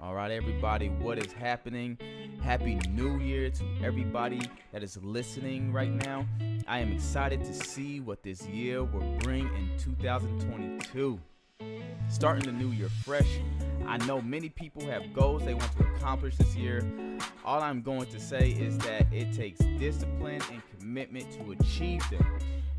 All right, everybody, what is happening? Happy New Year to everybody that is listening right now. I am excited to see what this year will bring in 2022. Starting the new year fresh. I know many people have goals they want to accomplish this year. All I'm going to say is that it takes discipline and commitment to achieve them.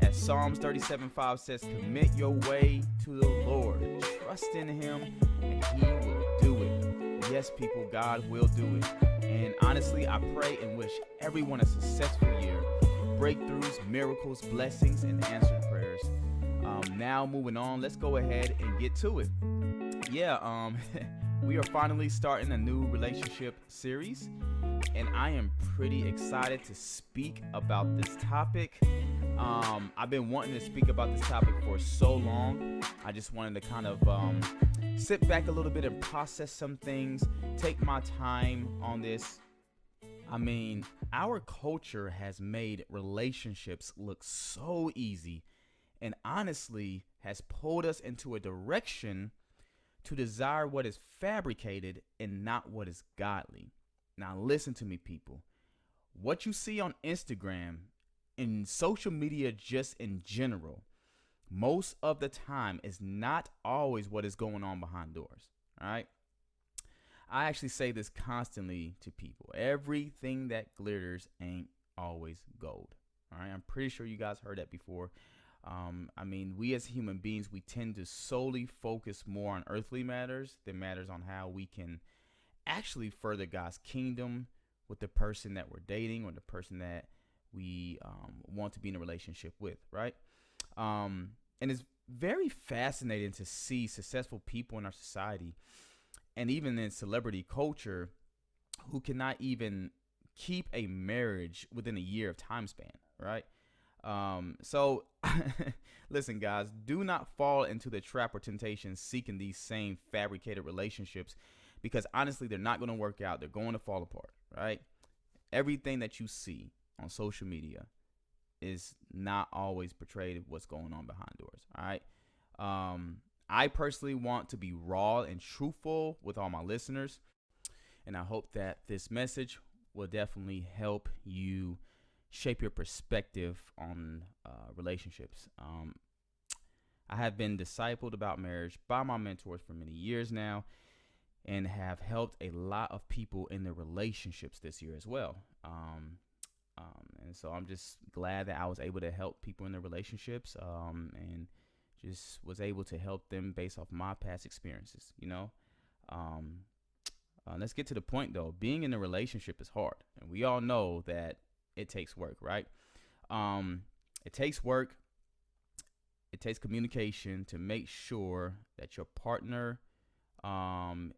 As Psalms 37:5 says, commit your way to the Lord. Trust in Him and He will do it. Yes, people, God will do it. And honestly, I pray and wish everyone a successful year. Breakthroughs, miracles, blessings, and answered prayers. Now moving on, let's go ahead and get to it. We are finally starting a new relationship series, and I am pretty excited to speak about this topic. I've been wanting to speak about this topic for so long. I just wanted to kind of sit back a little bit and process some things, take my time on this. I mean, our culture has made relationships look so easy, and honestly has pulled us into a direction to desire what is fabricated and not what is godly. Now listen to me, people. What you see on Instagram and social media just in general, most of the time is not always what is going on behind doors. All right. I actually say this constantly to people. Everything that glitters ain't always gold. All right. I'm pretty sure you guys heard that before. We as human beings, we tend to solely focus more on earthly matters than matters on how we can actually further God's kingdom with the person that we're dating or the person that we want to be in a relationship with, right? And it's very fascinating to see successful people in our society and even in celebrity culture who cannot even keep a marriage within a year of time span, right? So listen, guys, do not fall into the trap or temptation seeking these same fabricated relationships, because honestly, they're not going to work out. They're going to fall apart, right? Everything that you see on social media is not always portrayed what's going on behind doors. All right. I personally want to be raw and truthful with all my listeners, and I hope that this message will definitely help you shape your perspective on relationships. I have been discipled about marriage by my mentors for many years now, and have helped a lot of people in their relationships this year as well. And so I'm just glad that I was able to help people in their relationships, and just was able to help them based off my past experiences, Let's get to the point, though. Being in a relationship is hard, and we all know that it takes work, right? It takes work. It takes communication to make sure that your partner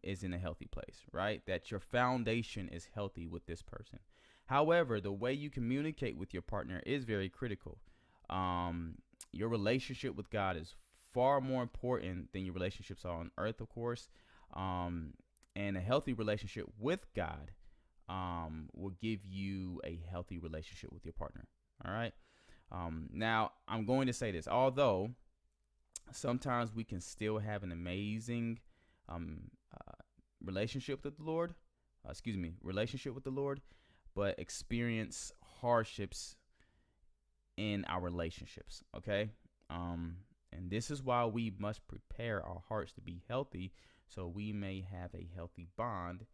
is in a healthy place, right? That your foundation is healthy with this person. However, the way you communicate with your partner is very critical. Your relationship with God is far more important than your relationships are on earth, of course. And a healthy relationship with God will give you a healthy relationship with your partner. All right. Now, I'm going to say this. Although sometimes we can still have an amazing relationship with the Lord, but experience hardships in our relationships. Okay. And this is why we must prepare our hearts to be healthy, so we may have a healthy bond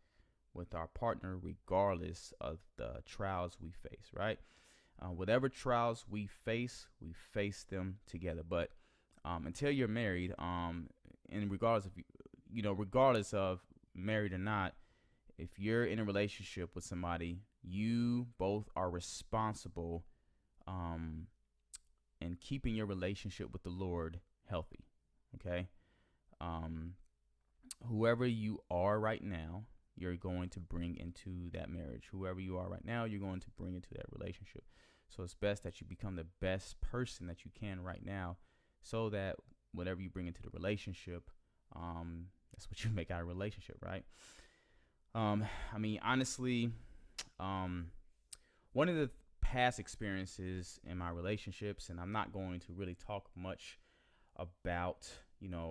with our partner regardless of the trials we face, right? Whatever trials we face them together. But until you're married, and regardless of married or not, if you're in a relationship with somebody, you both are responsible in keeping your relationship with the Lord healthy. Okay. Whoever you are right now, you're going to bring into that marriage. Whoever you are right now, you're going to bring into that relationship. So it's best that you become the best person that you can right now, so that whatever you bring into the relationship, that's what you make out of a relationship, right? Honestly, one of the past experiences in my relationships, and I'm not going to really talk much about,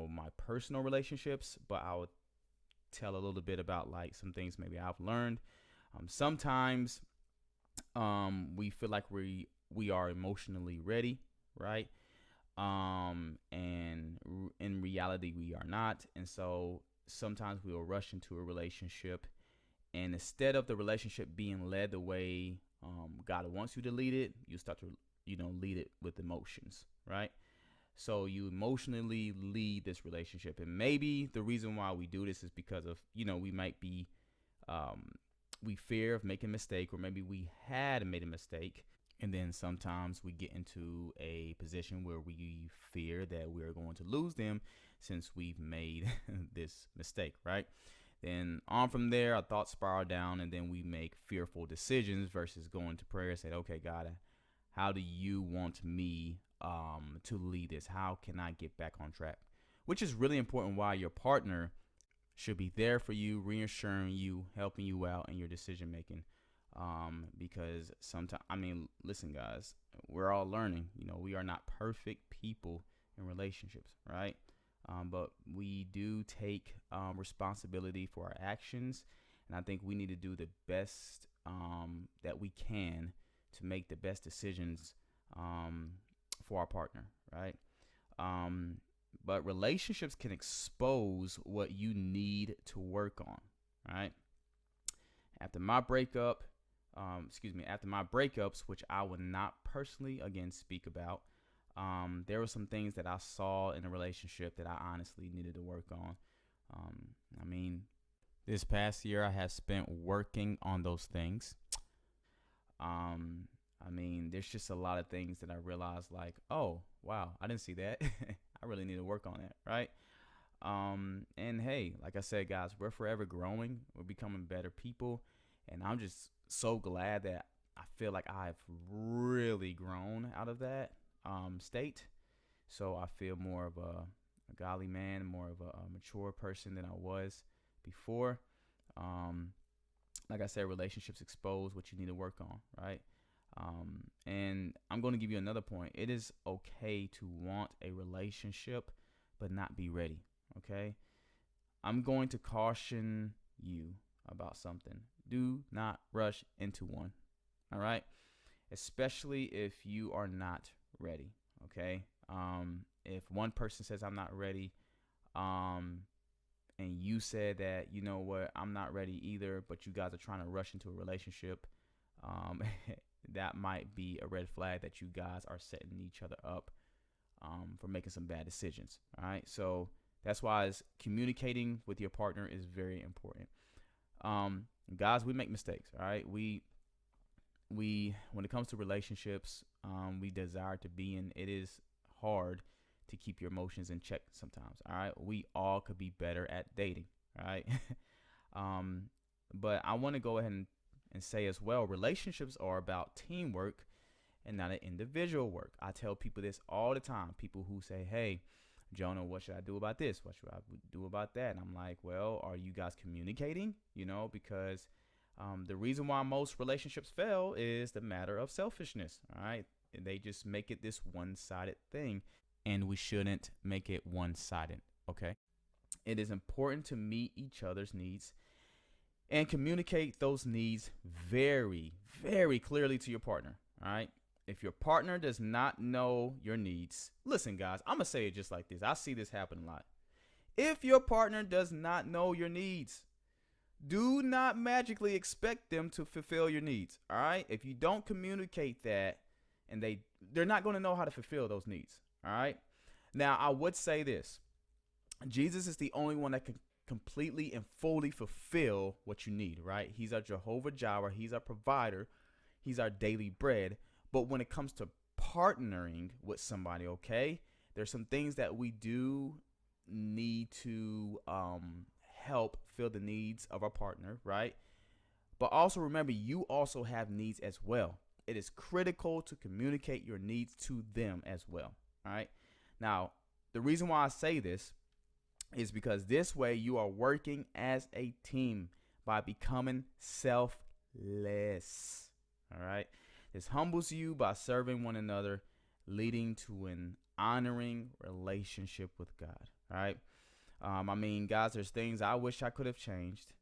my personal relationships, but I would tell a little bit about like some things maybe I've learned. Sometimes we feel like we are emotionally ready, right? And in reality, we are not. And so sometimes we will rush into a relationship, and instead of the relationship being led the way God wants you to lead it, you start to lead it with emotions, right? So you emotionally lead this relationship, and maybe the reason why we do this is because of we might be we fear of making a mistake, or maybe we had made a mistake. And then sometimes we get into a position where we fear that we're going to lose them since we've made this mistake, right? Then on from there, our thoughts spiral down, and then we make fearful decisions versus going to prayer and say, okay, God, how do you want me to lead this? How can I get back on track? Which is really important, why your partner should be there for you, reassuring you, helping you out in your decision making. Because sometimes, listen, guys, we're all learning. We are not perfect people in relationships, right? But we do take responsibility for our actions, and I think we need to do the best that we can to make the best decisions for our partner, right? But relationships can expose what you need to work on, right? After my breakups, which I would not personally, again, speak about, there were some things that I saw in a relationship that I honestly needed to work on. This past year I have spent working on those things. There's just a lot of things that I realized, like, oh, wow, I didn't see that. I really need to work on that, right? And hey, like I said, guys, we're forever growing. We're becoming better people. And I'm just so glad that I feel like I've really grown out of that state. So I feel more of a godly man, more of a mature person than I was before. Like I said, relationships expose what you need to work on, right? And I'm going to give you another point. It is okay to want a relationship but not be ready, okay? I'm going to caution you about something. Do not rush into one, all right? Especially if you are not ready, okay? If one person says, I'm not ready, and you said that, you know what, I'm not ready either, but you guys are trying to rush into a relationship, that might be a red flag that you guys are setting each other up for making some bad decisions, all right? So that's why communicating with your partner is very important. Guys, we make mistakes, all right? We when it comes to relationships, we desire to be in, it is hard to keep your emotions in check sometimes, all right? We all could be better at dating, all right? But I want to go ahead and say as well, relationships are about teamwork and not an individual work. I tell people this all the time. People who say, hey, Jonah, what should I do about this? What should I do about that? And I'm like, well, are you guys communicating? Because the reason why most relationships fail is the matter of selfishness. All right. And they just make it this one-sided thing, and we shouldn't make it one-sided. Okay. It is important to meet each other's needs and communicate those needs very, very clearly to your partner. All right. If your partner does not know your needs, listen, guys, I'm going to say it just like this. I see this happen a lot. If your partner does not know your needs, do not magically expect them to fulfill your needs. All right. If you don't communicate that, and they're not going to know how to fulfill those needs. All right. Now, I would say this. Jesus is the only one that can completely and fully fulfill what you need, right? He's our Jehovah Jireh. He's our provider. He's our daily bread. But when it comes to partnering with somebody, okay, there's some things that we do need to help fill the needs of our partner, right? But also remember, you also have needs as well. It is critical to communicate your needs to them as well, all right? Now, the reason why I say this is because this way you are working as a team by becoming selfless, all right? This humbles you by serving one another, leading to an honoring relationship with God, all right? I mean, guys, there's things I wish I could have changed.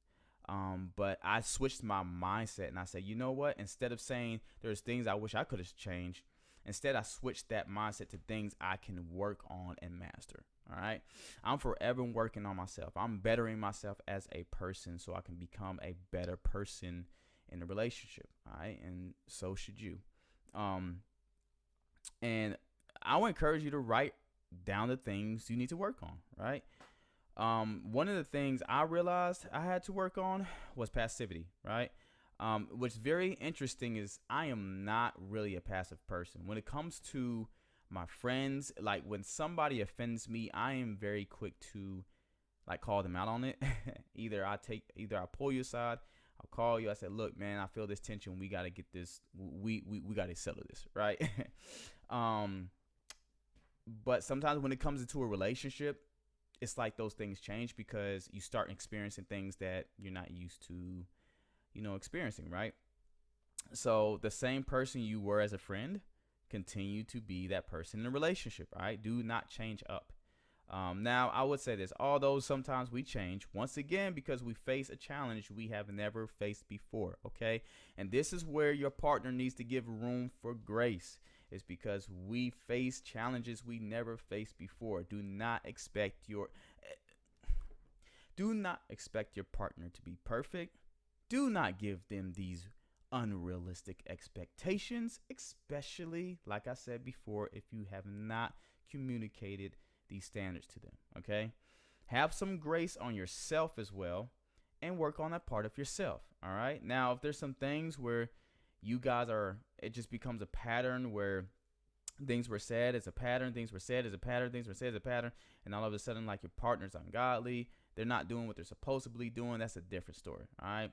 But I switched my mindset and I said, you know what? Instead of saying there's things I wish I could have changed, instead I switched that mindset to things I can work on and master. All right. I'm forever working on myself. I'm bettering myself as a person so I can become a better person in the relationship. All right. And so should you. And I would encourage you to write down the things you need to work on. Right. One of the things I realized I had to work on was passivity, right? What's very interesting is I am not really a passive person. When it comes to my friends, like when somebody offends me, I am very quick to like call them out on it. either I pull you aside, I'll call you. I said, look, man, I feel this tension. We got to get this. We got to settle this, right? But sometimes when it comes into a relationship, it's like those things change because you start experiencing things that you're not used to, experiencing, right? So the same person you were as a friend, continue to be that person in a relationship, right? Do not change up. Now, I would say this, although sometimes we change, once again, because we face a challenge we have never faced before, okay? And this is where your partner needs to give room for grace. It's because we face challenges we never faced before. Do not expect your partner to be perfect. Do not give them these unrealistic expectations, especially, like I said before, if you have not communicated these standards to them, okay? Have some grace on yourself as well and work on that part of yourself, all right? Now, if there's some things where you guys it just becomes a pattern where things were said as a pattern, things were said as a pattern, things were said as a pattern, and all of a sudden, like, your partner's ungodly, they're not doing what they're supposed to be doing, that's a different story, all right?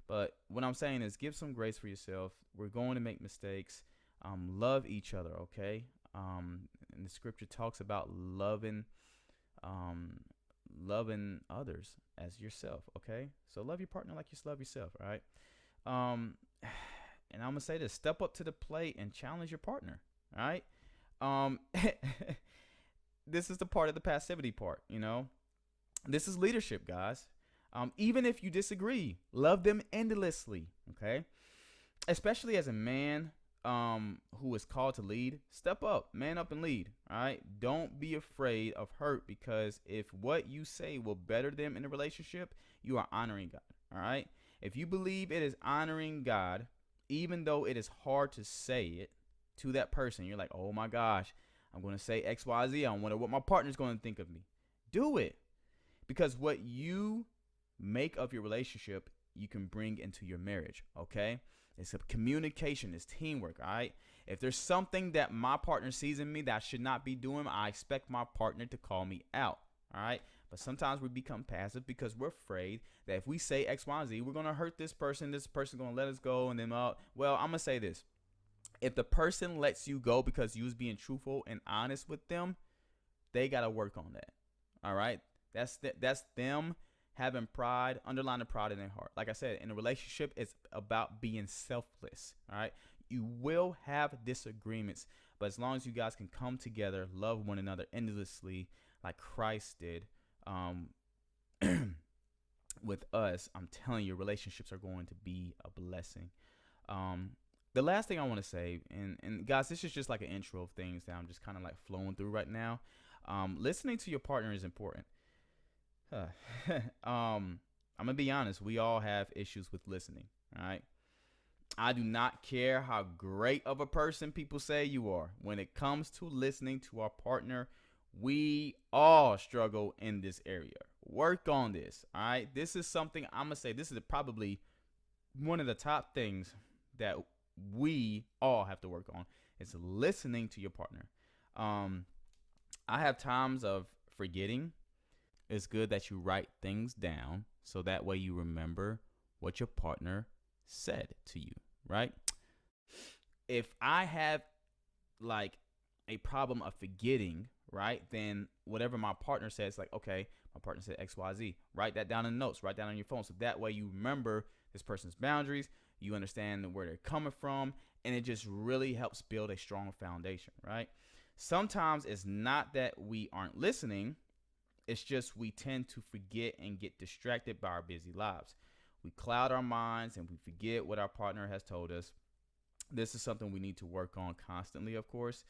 But what I'm saying is give some grace for yourself. We're going to make mistakes. Love each other, okay? And the scripture talks about loving others as yourself, okay? So love your partner like you love yourself, all right? And I'm going to say this, step up to the plate and challenge your partner, all right? This is the part of the passivity part, This is leadership, guys. Even if you disagree, love them endlessly, okay? Especially as a man who is called to lead, step up, man up and lead, all right? Don't be afraid of hurt, because if what you say will better them in a relationship, you are honoring God, all right? If you believe it is honoring God, even though it is hard to say it to that person, you're like, oh my gosh, I'm going to say X, Y, Z. I wonder what my partner's going to think of me. Do it. Because what you make of your relationship, you can bring into your marriage, okay? It's a communication, it's teamwork, all right? If there's something that my partner sees in me that I should not be doing, I expect my partner to call me out, all right? But sometimes we become passive because we're afraid that if we say X, Y, and Z, we're going to hurt this person's going to let us go. And then, well, I'm going to say this. If the person lets you go because you was being truthful and honest with them, they got to work on that, all right? That's them having pride, underlying the pride in their heart. Like I said, in a relationship, it's about being selfless, all right? You will have disagreements, but as long as you guys can come together, love one another endlessly like Christ did, with us, I'm telling you, relationships are going to be a blessing. The last thing I want to say, and guys, this is just like an intro of things that I'm just kind of like flowing through right now. Listening to your partner is important. I'm gonna be honest, we all have issues with listening, all right? I do not care how great of a person people say you are. When it comes to listening to our partner, we all struggle in this area. Work on this, all right? This is something I'm going to say, this is probably one of the top things that we all have to work on, is listening to your partner. I have times of forgetting. It's good that you write things down so that way you remember what your partner said to you, right? If I have like a problem of forgetting, right, then whatever my partner says, like, okay, my partner said X, Y, Z, write that down in notes, write that on your phone. So that way you remember this person's boundaries, you understand where they're coming from, and it just really helps build a strong foundation, right? Sometimes it's not that we aren't listening, It's just we tend to forget and get distracted by our busy lives. We cloud our minds and we forget what our partner has told us. This is something we need to work on constantly, of course.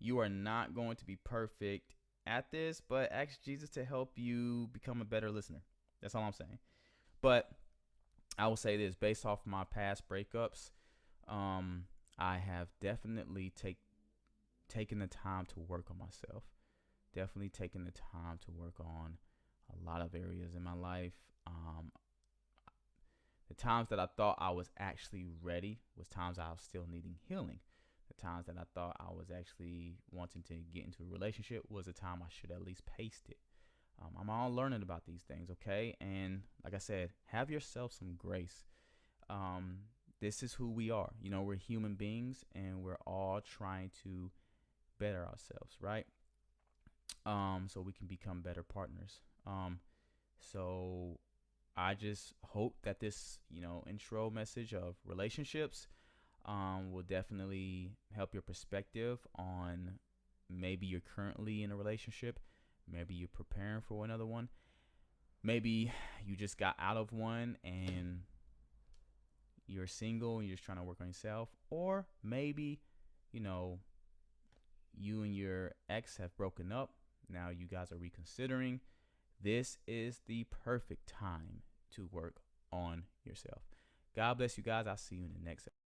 You are not going to be perfect at this, but ask Jesus to help you become a better listener. That's all I'm saying. But I will say this, based off my past breakups, I have definitely taken the time to work on myself. Definitely taken the time to work on a lot of areas in my life. The times that I thought I was actually ready was times I was still needing healing. The times that I thought I was actually wanting to get into a relationship was the time I should at least pace it. I'm all learning about these things, okay? And like I said, have yourself some grace. Um, this is who we are. You know, we're human beings and we're all trying to better ourselves, right? So we can become better partners. So I just hope that this, intro message of relationships will definitely help your perspective on maybe you're currently in a relationship, maybe you're preparing for another one, maybe you just got out of one and you're single and you're just trying to work on yourself, or maybe, you know, you and your ex have broken up. Now you guys are reconsidering. This is the perfect time to work on yourself. God bless you guys. I'll see you in the next episode.